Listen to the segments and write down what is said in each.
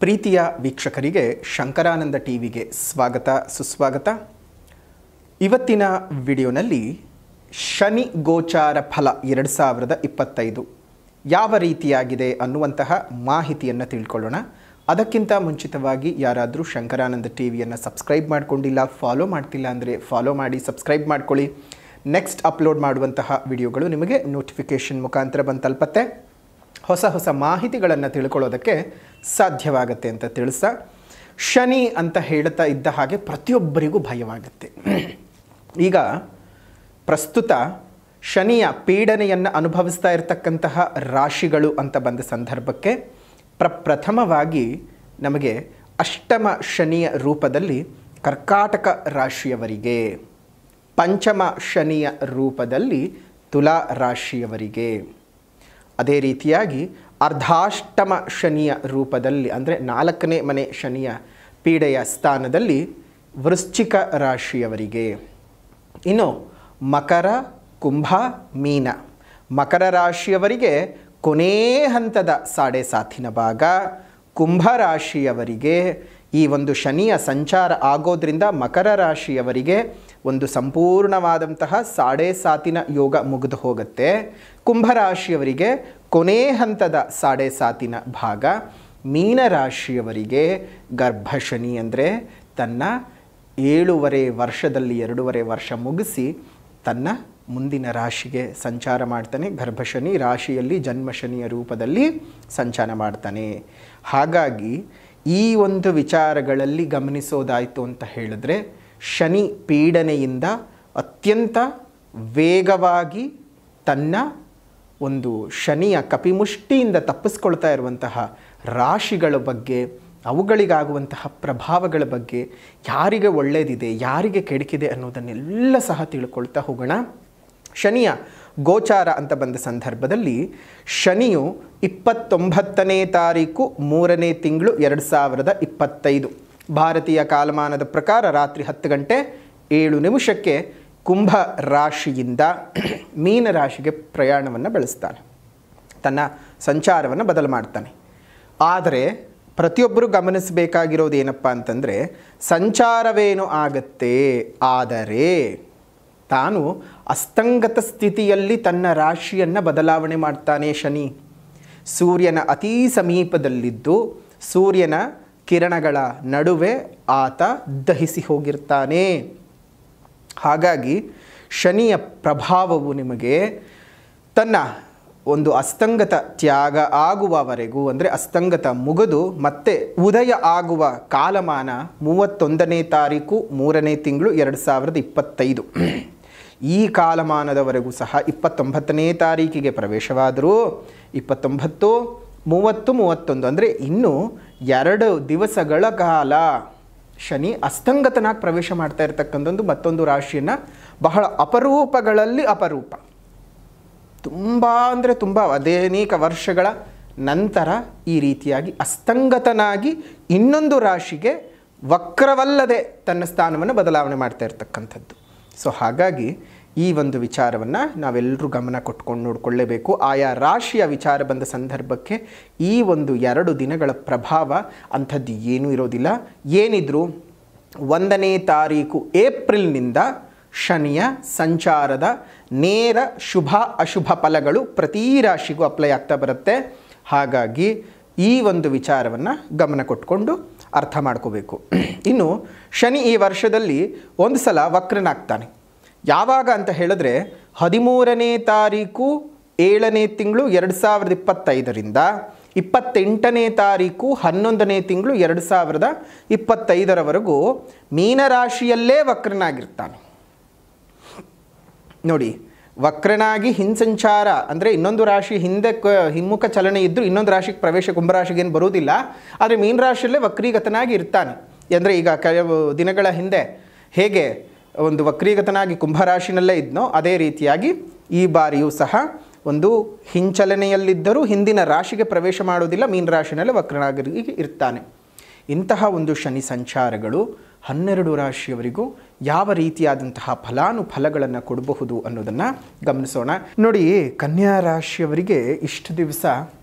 ಪ್ರೀತಿಯ ವೀಕ್ಷಕರಿಗೆ ಶಂಕರಾನಂದ ಟಿವಿಗೆ ಸ್ವಾಗತ ಸುಸ್ವಾಗತ. ಇವತ್ತಿನ ವಿಡಿಯೋನಲ್ಲಿ ಶನಿ ಗೋಚಾರ ಫಲ 2025 ಯಾವ ರೀತಿಯಾಗಿದೆ ಅನ್ನುವಂತಹ ಮಾಹಿತಿಯನ್ನು ತಿಳ್ಕೊಳ್ಳೋಣ. ಅದಕ್ಕಿಂತ ಮುಂಚಿತವಾಗಿ ಯಾರಾದರೂ ಶಂಕರಾನಂದ ಟಿವಿಯನ್ನು ಸಬ್ಸ್ಕ್ರೈಬ್ ಮಾಡಿಕೊಂಡಿಲ್ಲ, ಫಾಲೋ ಮಾಡ್ತಿಲ್ಲ ಅಂದರೆ ಫಾಲೋ ಮಾಡಿ, ಸಬ್ಸ್ಕ್ರೈಬ್ ಮಾಡ್ಕೊಳ್ಳಿ. ನೆಕ್ಸ್ಟ್ ಅಪ್ಲೋಡ್ ಮಾಡುವಂತಹ ವಿಡಿಯೋಗಳು ನಿಮಗೆ ನೋಟಿಫಿಕೇಷನ್ ಮುಖಾಂತರ ಬಂದು ತಲುಪತ್ತೆ. ಹೊಸ ಮಾಹಿತಿಗಳನ್ನು ತಿಳ್ಕೊಳ್ಳೋದಕ್ಕೆ ಸಾಧ್ಯವಾಗುತ್ತೆ ಅಂತ ತಿಳಿಸ, ಶನಿ ಅಂತ ಹೇಳ್ತಾ ಇದ್ದ ಹಾಗೆ ಪ್ರತಿಯೊಬ್ಬರಿಗೂ ಭಯವಾಗುತ್ತೆ. ಈಗ ಪ್ರಸ್ತುತ ಶನಿಯ ಪೀಡನೆಯನ್ನು ಅನುಭವಿಸ್ತಾ ಇರತಕ್ಕಂತಹ ರಾಶಿಗಳು ಅಂತ ಬಂದ ಸಂದರ್ಭಕ್ಕೆ ಪ್ರಥಮವಾಗಿ ನಮಗೆ ಅಷ್ಟಮ ಶನಿಯ ರೂಪದಲ್ಲಿ ಕರ್ಕಾಟಕ ರಾಶಿಯವರಿಗೆ, ಪಂಚಮ ಶನಿಯ ರೂಪದಲ್ಲಿ ತುಲಾ ರಾಶಿಯವರಿಗೆ, ಅದೇ ರೀತಿಯಾಗಿ ಅರ್ಧಾಷ್ಟಮ ಶನಿಯ ರೂಪದಲ್ಲಿ ಅಂದರೆ 4ನೇ ಮನೆ ಶನಿಯ ಪೀಡೆಯ ಸ್ಥಾನದಲ್ಲಿ ವೃಶ್ಚಿಕ ರಾಶಿಯವರಿಗೆ, ಇನ್ನು ಮಕರ ಕುಂಭ ಮೀನ ಮಕರ ರಾಶಿಯವರಿಗೆ ಕೊನೇ ಹಂತದ ಸಾಡೆ ಸಾತಿನ ಭಾಗ, ಕುಂಭ ರಾಶಿಯವರಿಗೆ ಈ ಒಂದು ಶನಿಯ ಸಂಚಾರ ಆಗೋದ್ರಿಂದ ಮಕರ ರಾಶಿಯವರಿಗೆ ಒಂದು ಸಂಪೂರ್ಣವಾದಂತಹ ಸಾಡೆ ಸಾತಿನ ಯೋಗ ಮುಗಿದು ಹೋಗುತ್ತೆ. ಕುಂಭರಾಶಿಯವರಿಗೆ ಕೊನೆ ಹಂತದ ಸಾಡೆ ಸಾತಿನ ಭಾಗ, ಮೀನರಾಶಿಯವರಿಗೆ ಗರ್ಭಶನಿ ಅಂದರೆ ತನ್ನ 7.5 ವರ್ಷದಲ್ಲಿ 2.5 ವರ್ಷ ಮುಗಿಸಿ ತನ್ನ ಮುಂದಿನ ರಾಶಿಗೆ ಸಂಚಾರ ಮಾಡ್ತಾನೆ. ಗರ್ಭಶನಿ ರಾಶಿಯಲ್ಲಿ ಜನ್ಮಶನಿಯ ರೂಪದಲ್ಲಿ ಸಂಚಾರ ಮಾಡ್ತಾನೆ. ಹಾಗಾಗಿ ಈ ಒಂದು ವಿಚಾರಗಳಲ್ಲಿ ಗಮನಿಸೋದಾಯಿತು ಅಂತ ಹೇಳಿದ್ರೆ, ಶನಿ ಪೀಡನೆಯಿಂದ ಅತ್ಯಂತ ವೇಗವಾಗಿ ತನ್ನ ಒಂದು ಶನಿಯ ಕಪಿಮುಷ್ಟಿಯಿಂದ ತಪ್ಪಿಸ್ಕೊಳ್ತಾ ಇರುವಂತಹ ರಾಶಿಗಳ ಬಗ್ಗೆ, ಅವುಗಳಿಗಾಗುವಂತಹ ಪ್ರಭಾವಗಳ ಬಗ್ಗೆ, ಯಾರಿಗೆ ಒಳ್ಳೆಯದಿದೆ ಯಾರಿಗೆ ಕೆಡುಕಿದೆ ಅನ್ನೋದನ್ನೆಲ್ಲ ಸಹ ತಿಳ್ಕೊಳ್ತಾ ಹೋಗೋಣ. ಶನಿಯ ಗೋಚಾರ ಅಂತ ಬಂದ ಸಂದರ್ಭದಲ್ಲಿ ಶನಿಯು 29ನೇ ತಾರೀಕು 3ನೇ ತಿಂಗಳು 2025 ಭಾರತೀಯ ಕಾಲಮಾನದ ಪ್ರಕಾರ ರಾತ್ರಿ 10 ಗಂಟೆ 7 ನಿಮಿಷಕ್ಕೆ ಕುಂಭ ರಾಶಿಯಿಂದ ಮೀನ ರಾಶಿಗೆ ಪ್ರಯಾಣವನ್ನು ಬೆಳೆಸ್ತಾನೆ, ತನ್ನ ಸಂಚಾರವನ್ನು ಬದಲು ಮಾಡ್ತಾನೆ. ಆದರೆ ಪ್ರತಿಯೊಬ್ಬರು ಗಮನಿಸಬೇಕಾಗಿರೋದು ಏನಪ್ಪ ಅಂತಂದರೆ, ಸಂಚಾರವೇನು ಆಗತ್ತೆ, ಆದರೆ ತಾನು ಅಸ್ತಂಗತ ಸ್ಥಿತಿಯಲ್ಲಿ ತನ್ನ ರಾಶಿಯನ್ನು ಬದಲಾವಣೆ ಮಾಡ್ತಾನೆ ಶನಿ. ಸೂರ್ಯನ ಅತೀ ಸಮೀಪದಲ್ಲಿದ್ದು ಸೂರ್ಯನ ಕಿರಣಗಳ ನಡುವೆ ಆತ ದಹಿಸಿ ಹೋಗಿರ್ತಾನೆ. ಹಾಗಾಗಿ ಶನಿಯ ಪ್ರಭಾವವು ನಿಮಗೆ ತನ್ನ ಒಂದು ಅಸ್ತಂಗತ ತ್ಯಾಗ ಆಗುವವರೆಗೂ, ಅಂದರೆ ಅಸ್ತಂಗತ ಮುಗಿದು ಮತ್ತೆ ಉದಯ ಆಗುವ ಕಾಲಮಾನ 31ನೇ ತಾರೀಕು 3ನೇ ತಿಂಗಳು 2025 ಈ ಕಾಲಮಾನದವರೆಗೂ ಸಹ 29ನೇ ತಾರೀಕಿಗೆ ಪ್ರವೇಶವಾದರೂ 29, 30, 31 ಅಂದರೆ ಇನ್ನೂ 2 ದಿವಸಗಳ ಕಾಲ ಶನಿ ಅಸ್ತಂಗತನಾಗಿ ಪ್ರವೇಶ ಮಾಡ್ತಾ ಇರತಕ್ಕಂಥದ್ದು ಮತ್ತೊಂದು ರಾಶಿಯನ್ನು ಬಹಳ ಅಪರೂಪಗಳಲ್ಲಿ ಅಪರೂಪ. ತುಂಬ ಅಂದರೆ ತುಂಬ ಅನೇಕ ವರ್ಷಗಳ ನಂತರ ಈ ರೀತಿಯಾಗಿ ಅಸ್ತಂಗತನಾಗಿ ಇನ್ನೊಂದು ರಾಶಿಗೆ ವಕ್ರವಲ್ಲದೆ ತನ್ನ ಸ್ಥಾನವನ್ನು ಬದಲಾವಣೆ ಮಾಡ್ತಾ ಇರತಕ್ಕಂಥದ್ದು. ಸೊ ಹಾಗಾಗಿ ಈ ಒಂದು ವಿಚಾರವನ್ನು ನಾವೆಲ್ಲರೂ ಗಮನ ಕೊಟ್ಕೊಂಡು ನೋಡಿಕೊಳ್ಳೇಬೇಕು. ಆಯಾ ರಾಶಿಯ ವಿಚಾರ ಬಂದ ಸಂದರ್ಭಕ್ಕೆ ಈ ಒಂದು 2 ದಿನಗಳ ಪ್ರಭಾವ ಅಂಥದ್ದು ಏನೂ ಇರೋದಿಲ್ಲ. ಏನಿದ್ರು 1ನೇ ತಾರೀಕು ಏಪ್ರಿಲ್ನಿಂದ ಶನಿಯ ಸಂಚಾರದ ನೇರ ಶುಭ ಅಶುಭ ಫಲಗಳು ಪ್ರತಿ ರಾಶಿಗೂ ಅಪ್ಲೈ ಆಗ್ತಾ ಬರುತ್ತೆ. ಹಾಗಾಗಿ ಈ ಒಂದು ವಿಚಾರವನ್ನು ಗಮನ ಕೊಟ್ಕೊಂಡು ಅರ್ಥ ಮಾಡ್ಕೋಬೇಕು. ಇನ್ನು ಶನಿ ಈ ವರ್ಷದಲ್ಲಿ ಒಂದು ಸಲ ವಕ್ರನಾಗ್ತಾನೆ. ಯಾವಾಗ ಅಂತ ಹೇಳಿದ್ರೆ 13ನೇ ತಾರೀಕು 7ನೇ ತಿಂಗಳು 2025ರಿಂದ 28ನೇ ತಾರೀಕು 11ನೇ ತಿಂಗಳು 2025ರವರೆಗೂ ಮೀನರಾಶಿಯಲ್ಲೇ ವಕ್ರನಾಗಿರ್ತಾನೆ. ನೋಡಿ, ವಕ್ರನಾಗಿ ಹಿಂಸಂಚಾರ ಅಂದರೆ ಇನ್ನೊಂದು ರಾಶಿ ಹಿಂದೆ ಹಿಮ್ಮುಖ ಚಲನೆ ಇದ್ದರೂ ಇನ್ನೊಂದು ರಾಶಿಗೆ ಪ್ರವೇಶ ಕುಂಭರಾಶಿಗೆ ಏನು ಬರುವುದಿಲ್ಲ. ಆದರೆ ಮೀನರಾಶಿಯಲ್ಲೇ ವಕ್ರೀಗತನಾಗಿ ಇರ್ತಾನೆ. ಅಂದರೆ ಈಗ ಕೆಲವು ದಿನಗಳ ಹಿಂದೆ ಹೇಗೆ ಒಂದು ವಕ್ರೀಗತನಾಗಿ ಕುಂಭರಾಶಿನಲ್ಲೇ ಇದ್ನೋ ಅದೇ ರೀತಿಯಾಗಿ ಈ ಬಾರಿಯೂ ಸಹ ಒಂದು ಹಿಂಚಲನೆಯಲ್ಲಿದ್ದರೂ ಹಿಂದಿನ ರಾಶಿಗೆ ಪ್ರವೇಶ ಮಾಡೋದಿಲ್ಲ, ಮೀನರಾಶಿನಲ್ಲೇ ವಕ್ರನಾಗಿ ಇರ್ತಾನೆ. ಇಂತಹ ಒಂದು ಶನಿ ಸಂಚಾರಗಳು 12 ರಾಶಿಯವರಿಗೂ ಯಾವ ರೀತಿಯಾದಂತಹ ಫಲಾನುಫಲಗಳನ್ನು ಕೊಡಬಹುದು ಅನ್ನೋದನ್ನು ಗಮನಿಸೋಣ. ನೋಡಿ, ಕನ್ಯಾ ರಾಶಿಯವರಿಗೆ ಇಷ್ಟು ದಿವಸ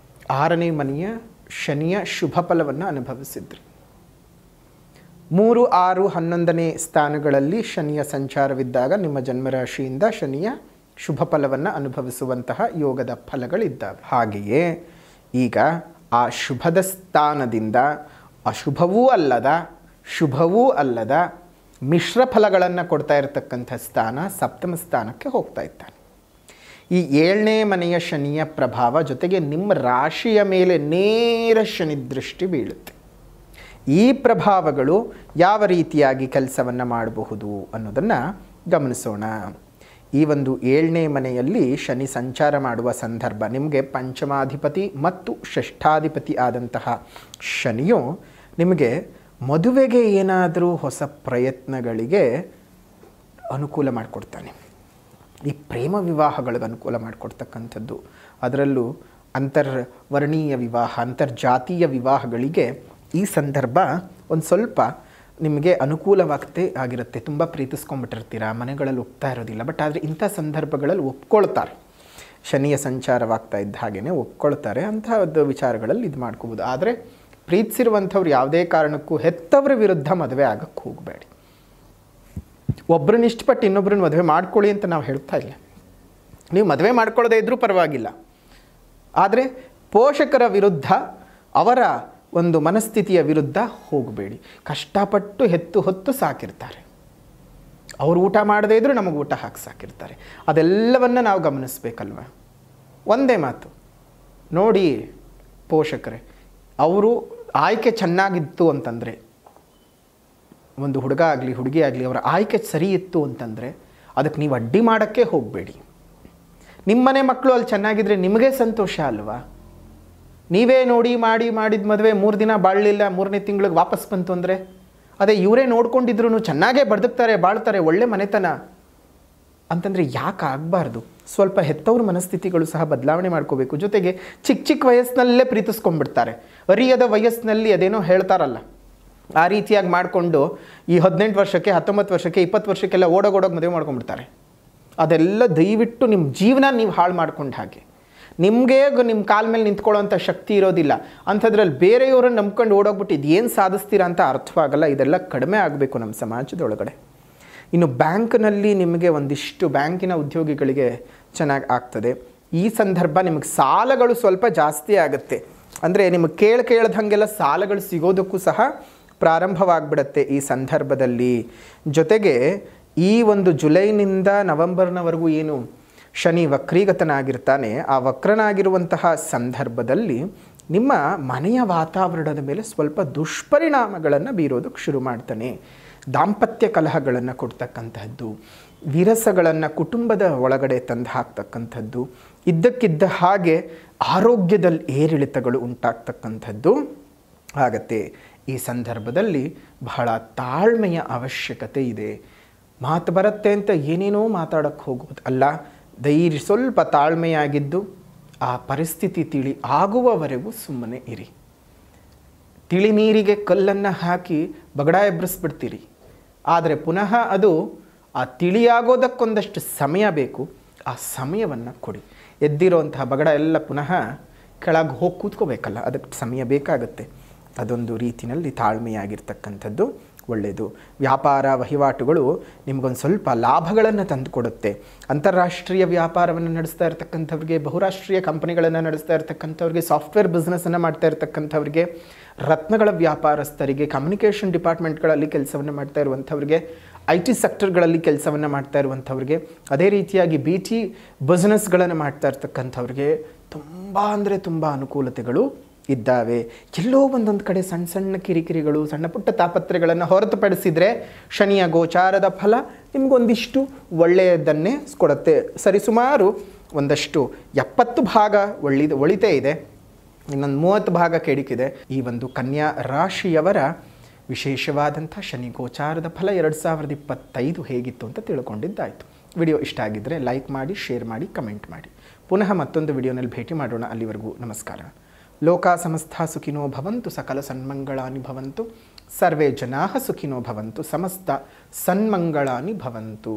6ನೇ ಮನೆಯ ಶನಿಯ ಶುಭ ಫಲವನ್ನು ಅನುಭವಿಸಿದ್ರಿ. 3, 6, 11ನೇ ಸ್ಥಾನಗಳಲ್ಲಿ ಶನಿಯ ಸಂಚಾರವಿದ್ದಾಗ ನಿಮ್ಮ ಜನ್ಮರಾಶಿಯಿಂದ ಶನಿಯ ಶುಭ ಫಲವನ್ನು ಅನುಭವಿಸುವಂತಹ ಯೋಗದ ಫಲಗಳಿದ್ದಾವೆ. ಹಾಗೆಯೇ ಈಗ ಆ ಶುಭದ ಸ್ಥಾನದಿಂದ ಅಶುಭವೂ ಅಲ್ಲದ ಶುಭವೂ ಅಲ್ಲದ ಮಿಶ್ರ ಫಲಗಳನ್ನು ಕೊಡ್ತಾ ಇರತಕ್ಕಂಥ ಸ್ಥಾನ ಸಪ್ತಮ ಸ್ಥಾನಕ್ಕೆ ಹೋಗ್ತಾ ಇದ್ದಾನೆ. ಈ 7ನೇ ಮನೆಯ ಶನಿಯ ಪ್ರಭಾವ ಜೊತೆಗೆ ನಿಮ್ಮ ರಾಶಿಯ ಮೇಲೆ ನೇರ ಶನಿ ದೃಷ್ಟಿ ಬೀಳುತ್ತೆ. ಈ ಪ್ರಭಾವಗಳು ಯಾವ ರೀತಿಯಾಗಿ ಕೆಲಸವನ್ನು ಮಾಡಬಹುದು ಅನ್ನೋದನ್ನು ಗಮನಿಸೋಣ. ಈ ಒಂದು 7ನೇ ಮನೆಯಲ್ಲಿ ಶನಿ ಸಂಚಾರ ಮಾಡುವ ಸಂದರ್ಭ ನಿಮಗೆ ಪಂಚಮಾಧಿಪತಿ ಮತ್ತು ಷಷ್ಠಾಧಿಪತಿ ಆದಂತಹ ಶನಿಯು ನಿಮಗೆ ಮದುವೆಗೆ ಏನಾದರೂ ಹೊಸ ಪ್ರಯತ್ನಗಳಿಗೆ ಅನುಕೂಲ ಮಾಡಿಕೊಡ್ತಾನೆ. ಈ ಪ್ರೇಮ ವಿವಾಹಗಳಿಗೆ ಅನುಕೂಲ ಮಾಡಿಕೊಡ್ತಕ್ಕಂಥದ್ದು, ಅದರಲ್ಲೂ ಅಂತರ್ವರ್ಣೀಯ ವಿವಾಹ, ಅಂತರ್ಜಾತೀಯ ವಿವಾಹಗಳಿಗೆ ಈ ಸಂದರ್ಭ ಒಂದು ಸ್ವಲ್ಪ ನಿಮಗೆ ಅನುಕೂಲವಾಗ್ತೇ ಆಗಿರುತ್ತೆ. ತುಂಬ ಪ್ರೀತಿಸ್ಕೊಂಡ್ಬಿಟ್ಟಿರ್ತೀರ, ಮನೆಗಳಲ್ಲಿ ಒಪ್ತಾ ಇರೋದಿಲ್ಲ. ಬಟ್ ಆದರೆ ಇಂಥ ಸಂದರ್ಭಗಳಲ್ಲಿ ಒಪ್ಕೊಳ್ತಾರೆ. ಶನಿಯ ಸಂಚಾರವಾಗ್ತಾ ಇದ್ದ ಹಾಗೆಯೇ ಒಪ್ಕೊಳ್ತಾರೆ. ಅಂಥದ್ದು ವಿಚಾರಗಳಲ್ಲಿ ಇದು ಮಾಡ್ಕೋಬೋದು. ಆದರೆ ಪ್ರೀತಿಸಿರುವಂಥವ್ರು ಯಾವುದೇ ಕಾರಣಕ್ಕೂ ಹೆತ್ತವರ ವಿರುದ್ಧ ಮದುವೆ ಆಗಕ್ಕೆ ಹೋಗಬೇಡಿ. ಒಬ್ಬರನ್ನ ಇಷ್ಟಪಟ್ಟು ಇನ್ನೊಬ್ಬರನ್ನ ಮದುವೆ ಮಾಡ್ಕೊಳ್ಳಿ ಅಂತ ನಾವು ಹೇಳ್ತಾ ಇಲ್ಲ. ನೀವು ಮದುವೆ ಮಾಡ್ಕೊಳ್ಳೋದೇ ಇದ್ರೂ ಪರವಾಗಿಲ್ಲ. ಆದರೆ ಪೋಷಕರ ವಿರುದ್ಧ, ಅವರ ಒಂದು ಮನಸ್ಥಿತಿಯ ವಿರುದ್ಧ ಹೋಗಬೇಡಿ. ಕಷ್ಟಪಟ್ಟು ಹೆತ್ತು ಹೊತ್ತು ಸಾಕಿರ್ತಾರೆ. ಅವರು ಊಟ ಮಾಡದೇ ಇದ್ದರೂ ನಮಗೆ ಊಟ ಹಾಕಿ ಸಾಕಿರ್ತಾರೆ. ಅದೆಲ್ಲವನ್ನು ನಾವು ಗಮನಿಸ್ಬೇಕಲ್ವ. ಒಂದೇ ಮಾತು ನೋಡಿ ಪೋಷಕರೇ, ಅವರು ಆಯ್ಕೆ ಚೆನ್ನಾಗಿತ್ತು ಅಂತಂದರೆ, ಒಂದು ಹುಡುಗ ಆಗಲಿ ಹುಡುಗಿ ಆಗಲಿ ಅವರ ಆಯ್ಕೆ ಸರಿ ಇತ್ತು ಅಂತಂದರೆ ಅದಕ್ಕೆ ನೀವು ಅಡ್ಡಿ ಮಾಡೋಕ್ಕೆ ಹೋಗಬೇಡಿ. ನಿಮ್ಮನೆ ಮಕ್ಕಳು ಅಲ್ಲಿ ಚೆನ್ನಾಗಿದ್ದರೆ ನಿಮಗೆ ಸಂತೋಷ ಅಲ್ವಾ. ನೀವೇ ನೋಡಿ ಮಾಡಿದ ಮದುವೆ 3 ದಿನ ಬಾಳಲಿಲ್ಲ, 3ನೇ ತಿಂಗಳಿಗೆ ವಾಪಸ್ ಬಂತು ಅಂದರೆ, ಅದೇ ಇವರೇ ನೋಡ್ಕೊಂಡಿದ್ರು ಚೆನ್ನಾಗೇ ಬದುಕ್ತಾರೆ, ಬಾಳ್ತಾರೆ, ಒಳ್ಳೆ ಮನೆತನ ಅಂತಂದರೆ ಯಾಕೆ ಆಗಬಾರ್ದು? ಸ್ವಲ್ಪ ಹೆತ್ತವ್ರ ಮನಸ್ಥಿತಿಗಳು ಸಹ ಬದಲಾವಣೆ ಮಾಡ್ಕೋಬೇಕು. ಜೊತೆಗೆ ಚಿಕ್ಕ ವಯಸ್ಸಿನಲ್ಲೇ ಪ್ರೀತಿಸ್ಕೊಂಡ್ಬಿಡ್ತಾರೆ. ಅರಿಯದ ವಯಸ್ಸಿನಲ್ಲಿ ಅದೇನೋ ಹೇಳ್ತಾರಲ್ಲ, ಆ ರೀತಿಯಾಗಿ ಮಾಡಿಕೊಂಡು ಈ 18 ವರ್ಷಕ್ಕೆ 19 ವರ್ಷಕ್ಕೆ 20 ವರ್ಷಕ್ಕೆಲ್ಲ ಓಡೋಗೋಡೋಗಿ ಮದುವೆ ಮಾಡ್ಕೊಂಡ್ಬಿಡ್ತಾರೆ. ಅದೆಲ್ಲ ದಯವಿಟ್ಟು ನಿಮ್ಮ ಜೀವನ ನೀವು ಹಾಳು ಮಾಡ್ಕೊಂಡು ಹಾಗೆ. ನಿಮಗೆ ನಿಮ್ಮ ಕಾಲ ಮೇಲೆ ನಿಂತ್ಕೊಳ್ಳೋಂಥ ಶಕ್ತಿ ಇರೋದಿಲ್ಲ. ಅಂಥದ್ರಲ್ಲಿ ಬೇರೆಯವರನ್ನು ನಂಬ್ಕೊಂಡು ಓಡೋಗ್ಬಿಟ್ಟು ಇದೇನು ಸಾಧಿಸ್ತೀರಾ ಅಂತ ಅರ್ಥವಾಗಲ್ಲ. ಇದೆಲ್ಲ ಕಡಿಮೆ ಆಗಬೇಕು ನಮ್ಮ ಸಮಾಜದೊಳಗಡೆ. ಇನ್ನು ಬ್ಯಾಂಕ್ನಲ್ಲಿ ನಿಮಗೆ ಒಂದಿಷ್ಟು ಬ್ಯಾಂಕಿನ ಉದ್ಯೋಗಿಗಳಿಗೆ ಚೆನ್ನಾಗಿ ಆಗ್ತದೆ. ಈ ಸಂದರ್ಭ ನಿಮಗೆ ಸಾಲಗಳು ಸ್ವಲ್ಪ ಜಾಸ್ತಿ ಆಗುತ್ತೆ. ಅಂದರೆ ನಿಮಗೆ ಕೇಳ್ದಂಗೆಲ್ಲ ಸಾಲಗಳು ಸಿಗೋದಕ್ಕೂ ಸಹ ಪ್ರಾರಂಭವಾಗಿಬಿಡುತ್ತೆ ಈ ಸಂದರ್ಭದಲ್ಲಿ. ಜೊತೆಗೆ ಈ ಒಂದು ಜುಲೈನಿಂದ ನವೆಂಬರ್ನವರೆಗೂ ಏನು ಶನಿ ವಕ್ರೀಗತನಾಗಿರ್ತಾನೆ, ಆ ವಕ್ರನಾಗಿರುವಂತಹ ಸಂದರ್ಭದಲ್ಲಿ ನಿಮ್ಮ ಮನೆಯ ವಾತಾವರಣದ ಮೇಲೆ ಸ್ವಲ್ಪ ದುಷ್ಪರಿಣಾಮಗಳನ್ನು ಬೀರೋದಕ್ಕೆ ಶುರು ಮಾಡ್ತಾನೆ. ದಾಂಪತ್ಯ ಕಲಹಗಳನ್ನು ಕೊಡ್ತಕ್ಕಂಥದ್ದು, ವಿರಸಗಳನ್ನು ಕುಟುಂಬದ ಒಳಗಡೆ ತಂದು ಹಾಕ್ತಕ್ಕಂಥದ್ದು, ಇದ್ದಕ್ಕಿದ್ದ ಹಾಗೆ ಆರೋಗ್ಯದಲ್ಲಿ ಏರಿಳಿತಗಳು ಉಂಟಾಗ್ತಕ್ಕಂಥದ್ದು ಆಗತ್ತೆ. ಈ ಸಂದರ್ಭದಲ್ಲಿ ಬಹಳ ತಾಳ್ಮೆಯ ಅವಶ್ಯಕತೆ ಇದೆ. ಮಾತು ಬರುತ್ತೆ ಅಂತ ಏನೇನೋ ಮಾತಾಡೋಕ್ಕೆ ಹೋಗೋದು ಅಲ್ಲ. ಧೈರ್ಯ ಸ್ವಲ್ಪ ತಾಳ್ಮೆಯಾಗಿದ್ದು ಆ ಪರಿಸ್ಥಿತಿ ತಿಳಿ ಆಗುವವರೆಗೂ ಸುಮ್ಮನೆ ಇರಿ. ತಿಳಿ ನೀರಿಗೆ ಕಲ್ಲನ್ನು ಹಾಕಿ ಬಗಡ ಎಬ್ಬರಿಸ್ಬಿಡ್ತೀರಿ. ಆದರೆ ಪುನಃ ಅದು ಆ ತಿಳಿಯಾಗೋದಕ್ಕೊಂದಷ್ಟು ಸಮಯ ಬೇಕು. ಆ ಸಮಯವನ್ನು ಕೊಡಿ. ಎದ್ದಿರೋಂತಹ ಬಗಡ ಎಲ್ಲ ಪುನಃ ಕೆಳಗೆ ಹೋಗಿ ಕೂತ್ಕೋಬೇಕಲ್ಲ, ಅದಕ್ಕೆ ಸಮಯ ಬೇಕಾಗುತ್ತೆ. ಅದೊಂದು ರೀತಿಯಲ್ಲಿ ತಾಳ್ಮೆಯಾಗಿರ್ತಕ್ಕಂಥದ್ದು ಒಳ್ಳೆಯದು. ವ್ಯಾಪಾರ ವಹಿವಾಟುಗಳು ನಿಮಗೊಂದು ಸ್ವಲ್ಪ ಲಾಭಗಳನ್ನು ತಂದುಕೊಡುತ್ತೆ. ಅಂತಾರಾಷ್ಟ್ರೀಯ ವ್ಯಾಪಾರವನ್ನು ನಡೆಸ್ತಾ ಇರ್ತಕ್ಕಂಥವ್ರಿಗೆ, ಬಹುರಾಷ್ಟ್ರೀಯ ಕಂಪನಿಗಳನ್ನು ನಡೆಸ್ತಾ ಇರ್ತಕ್ಕಂಥವ್ರಿಗೆ, ಸಾಫ್ಟ್ವೇರ್ ಬಿಸ್ನೆಸ್ಸನ್ನು ಮಾಡ್ತಾ ಇರ್ತಕ್ಕಂಥವ್ರಿಗೆ, ರತ್ನಗಳ ವ್ಯಾಪಾರಸ್ಥರಿಗೆ, ಕಮ್ಯುನಿಕೇಷನ್ ಡಿಪಾರ್ಟ್ಮೆಂಟ್ಗಳಲ್ಲಿ ಕೆಲಸವನ್ನು ಮಾಡ್ತಾ ಇರುವಂಥವ್ರಿಗೆ, IT ಸೆಕ್ಟರ್ಗಳಲ್ಲಿ ಕೆಲಸವನ್ನು ಮಾಡ್ತಾ ಇರುವಂಥವ್ರಿಗೆ, ಅದೇ ರೀತಿಯಾಗಿ BT ಬಿಸ್ನೆಸ್ಗಳನ್ನು ಮಾಡ್ತಾ ಇರ್ತಕ್ಕಂಥವ್ರಿಗೆ ತುಂಬ ಅಂದರೆ ತುಂಬ ಅನುಕೂಲತೆಗಳು ಇದ್ದಾವೆ. ಎಲ್ಲೋ ಒಂದೊಂದು ಕಡೆ ಸಣ್ಣ ಸಣ್ಣ ಕಿರಿಕಿರಿಗಳು, ಸಣ್ಣ ಪುಟ್ಟ ತಾಪತ್ರೆಗಳನ್ನು ಹೊರತುಪಡಿಸಿದರೆ ಶನಿಯ ಗೋಚಾರದ ಫಲ ನಿಮಗೊಂದಿಷ್ಟು ಒಳ್ಳೆಯದನ್ನೇ ಕೊಡುತ್ತೆ. ಸರಿಸುಮಾರು ಒಂದಷ್ಟು 70 ಭಾಗ ಒಳಿತೇ ಇದೆ, ಇನ್ನೊಂದು 30 ಭಾಗ ಕೆಡುಕಿದೆ. ಈ ಒಂದು ಕನ್ಯಾ ರಾಶಿಯವರ ವಿಶೇಷವಾದಂಥ ಶನಿ ಗೋಚಾರದ ಫಲ 2025 ಹೇಗಿತ್ತು ಅಂತ ತಿಳ್ಕೊಂಡಿದ್ದಾಯಿತು. ವಿಡಿಯೋ ಇಷ್ಟ ಆಗಿದ್ದರೆ ಲೈಕ್ ಮಾಡಿ, ಶೇರ್ ಮಾಡಿ, ಕಮೆಂಟ್ ಮಾಡಿ. ಪುನಃ ಮತ್ತೊಂದು ವಿಡಿಯೋನಲ್ಲಿ ಭೇಟಿ ಮಾಡೋಣ. ಅಲ್ಲಿವರೆಗೂ ನಮಸ್ಕಾರ. ಲೋಕಾ ಸಮಸ್ತ ಸುಖಿನೋ ಭವಂತು, ಸಕಲ ಸನ್ಮಂಗಳಾನಿ ಭವಂತು, ಸರ್ವೇ ಜನಾಃ ಸುಖಿನೋ ಭವಂತು, ಸಮಸ್ತ ಸನ್ಮಂಗಳಾನಿ ಭವಂತು.